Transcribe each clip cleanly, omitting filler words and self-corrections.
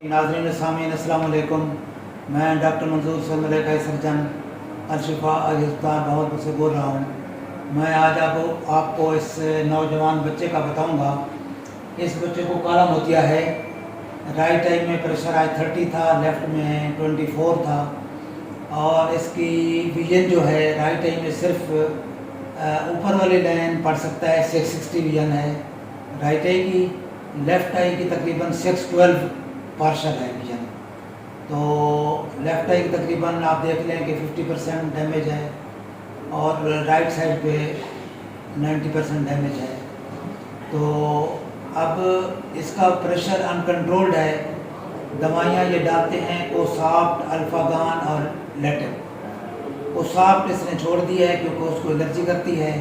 नाज़रीन सामीन अस्सलाम वालेकुम। मैं डॉक्टर मंजूर से मलिका सर्जन अलशिफा अस्पताल बहावलपुर से बोल रहा हूँ। मैं आज आपको इस नौजवान बच्चे का बताऊँगा। इस बच्चे को काला मोतिया है। राइट आई में प्रेशर आज 30 था, लेफ़्ट में 24 था और इसकी विजन जो है राइट आई में सिर्फ ऊपर वाली लाइन पढ़ सकता है, 660 विजन है राइट आई की। लेफ़्ट आई की तकरीबन 612 पार्शल है विजन। तो लेफ़्ट आई की तकरीबन आप देख लें कि 50% डैमेज है और राइट साइड पे 90% डैमेज है। तो अब इसका प्रेशर अनकंट्रोल्ड है। दवाइयाँ ये डालते हैं कोसाप्ट, अल्फागान और लेटिप। कोसाप्ट इसने छोड़ दी है क्योंकि उसको एलर्जी करती है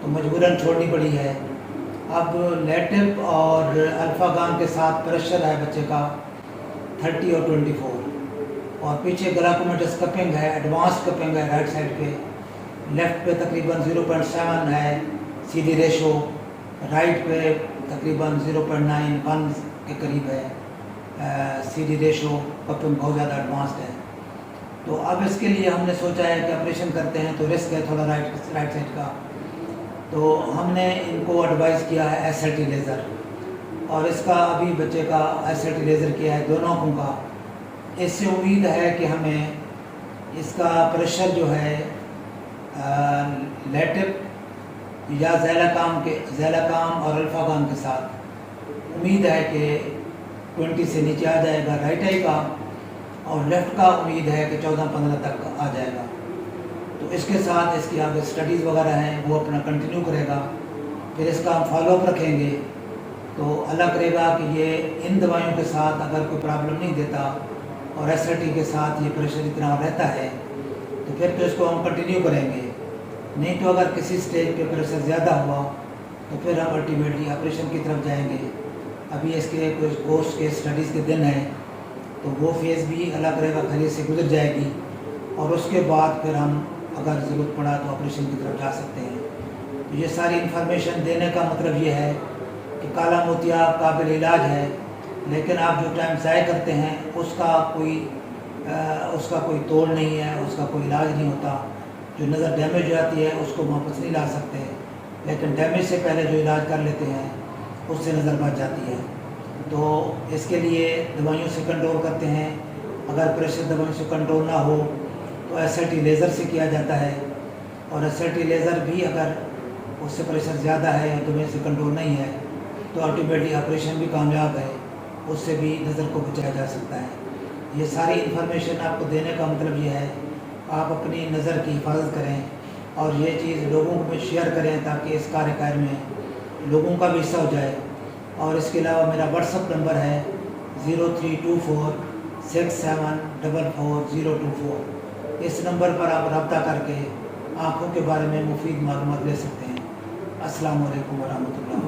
तो मजबूरन छोड़नी पड़ी है। अब लेटिप और अल्फागान के साथ प्रेशर है बच्चे का 30 और 24 और पीछे ग्लाइकोमेटस कपिंग है, एडवांस कपिंग है राइट साइड पे। लेफ़्ट पे तकरीबन 0.7 है सीडी रेशो, राइट पे तकरीबन 0.91 के करीब है सीडी रेशो। कपिंग बहुत ज़्यादा एडवांस्ड है। तो अब इसके लिए हमने सोचा है कि ऑपरेशन करते हैं तो रिस्क है थोड़ा राइट साइड का। तो हमने इनको एडवाइस किया है एसएलटी लेज़र और इसका अभी बच्चे का एसएलटी लेज़र किया है दोनों आँखों का। इससे उम्मीद है कि हमें इसका प्रेशर जो है लेटिप या ज़ैलाकाम और अल्फागान के साथ उम्मीद है कि 20 से नीचे आ जाएगा राइट आई का और लेफ़्ट का उम्मीद है कि 14-15 तक आ जाएगा। तो इसके साथ इसकी आगे स्टडीज़ वगैरह हैं वो अपना कंटिन्यू करेगा। फिर इसका हम फॉलोअप रखेंगे। तो अल्लाह करेगा कि ये इन दवाइयों के साथ अगर कोई प्रॉब्लम नहीं देता और एसएलटी के साथ ये प्रेशर इतना रहता है तो फिर तो इसको हम कंटिन्यू करेंगे। नहीं तो अगर किसी स्टेज पे प्रेशर ज़्यादा हुआ तो फिर हम अल्टीमेटली ऑपरेशन की तरफ जाएंगे। अभी इसके कुछ कोर्स के स्टडीज़ के दिन हैं तो वो फेज़ भी अल्लाह करेगा खैरियत से गुजर जाएगी और उसके बाद फिर हम अगर ज़रूरत पड़ा तो ऑपरेशन की तरफ जा सकते हैं। तो ये सारी इन्फॉर्मेशन देने का मतलब ये है कि काला मोतिया काबिल इलाज है, लेकिन आप जो टाइम ज़ाय करते हैं उसका कोई तोड़ नहीं है, उसका कोई इलाज नहीं होता। जो नज़र डैमेज हो जाती है उसको वापस नहीं ला सकते, लेकिन डैमेज से पहले जो इलाज कर लेते हैं उससे नज़र बच जाती है। तो इसके लिए दवाइयों से कंट्रोल करते हैं। अगर प्रेशर दवाइयों से कंट्रोल ना हो तो एसएलटी लेज़र से किया जाता है और एसएलटी लेज़र भी अगर उससे प्रेशर ज़्यादा है या दवाई से कंट्रोल नहीं है तो अल्टीमेटली ऑपरेशन भी कामयाब है, उससे भी नज़र को बचाया जा सकता है। ये सारी इन्फॉर्मेशन आपको देने का मतलब ये है आप अपनी नज़र की हिफाजत करें और ये चीज़ लोगों में शेयर करें ताकि इस कार्यक्रम में लोगों का भी हिस्सा हो जाए। और इसके अलावा मेरा व्हाट्सअप नंबर है 0324 6744 इस नंबर पर आप रब्ता करके आँखों के बारे में मुफीद मालूमात ले सकते हैं। अस्सलाम वालेकुम वरहमतुल्लाह।